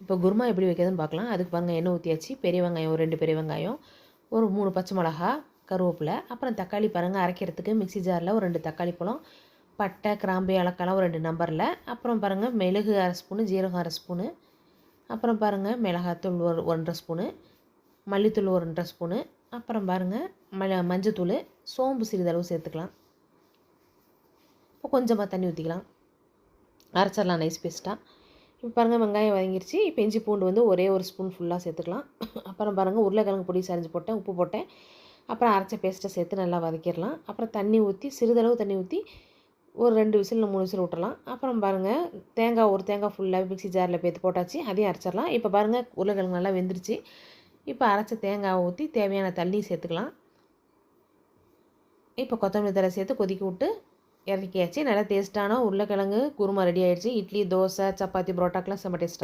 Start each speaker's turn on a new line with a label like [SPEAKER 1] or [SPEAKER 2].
[SPEAKER 1] இப்போ குருமா எப்படி வைக்கிறதுன்னு பார்க்கலாம். அதுக்கு பாருங்கள், எண்ணெய் ஊற்றியாச்சு. பெரிய வெங்காயம் ஒரு 2 பெரிய வெங்காயம், ஒரு 3 பச்சை மிளகா, கருவேப்பிலை, அப்புறம் தக்காளி பாருங்கள் அரைக்கிறதுக்கு மிக்ஸி ஜாரில் ஒரு 2 தக்காளி பழம், பட்டை, கிராம்பு, ஏலக்காய்லாம் ஒரு 2 நம்பரில், அப்புறம் பாருங்கள் மிளகு 1/2 ஸ்பூனு, ஜீரகம் 1/2 ஸ்பூனு, அப்புறம் பாருங்கள் மிளகாத்தூள் ஒரு 1 1/2 ஸ்பூனு, மல்லித்தூள் ஒரு 2 ஸ்பூனு, அப்புறம் பாருங்கள் மஞ்சத்தூள், சோம்பு சிறிதளவு சேர்த்துக்கலாம். இப்போ கொஞ்சமாக தண்ணி ஊற்றிக்கலாம். அரைச்சிடலாம் நைஸ் பேஸ்ட்டாக. இப்போ பாருங்கள் வெங்காயம் வதங்கிருச்சு. இப்போ இஞ்சி பூண்டு வந்து ஒரே ஒரு ஸ்பூன் ஃபுல்லாக சேர்த்துக்கலாம். அப்புறம் பாருங்கள் உருளைக்கிழங்கு பொடி சரிஞ்சு போட்டேன், உப்பு போட்டேன். அப்புறம் அரைச்ச பேஸ்ட்டை சேர்த்து நல்லா வதக்கிடலாம். அப்புறம் தண்ணி ஊற்றி சிறிதளவு தண்ணி ஊற்றி ஒரு 2 விசில் இல்லை 3 விசில் விட்டுறலாம். அப்புறம் பாருங்கள் ஒரு தேங்காய் ஃபுல்லாக மிக்ஸி ஜாரில் பேத்து போட்டாச்சு, அதையும் அரைச்சிடலாம். இப்போ பாருங்கள் உருளைக்கிழங்கு நல்லா வெந்துருச்சு. இப்போ அரைச்ச தேங்காயை ஊற்றி தேவையான தண்ணி சேர்த்துக்கலாம். இப்போ கொத்தமல்லி தழை சேர்த்து கொதிக்க விட்டு இறக்கியாச்சு. நல்லா டேஸ்ட்டான உருளைக்கிழங்கு குருமா ரெடி ஆகிடுச்சு. இட்லி, தோசை, சப்பாத்தி, பரோட்டாக்கெலாம் செம்ம டேஸ்ட்டாக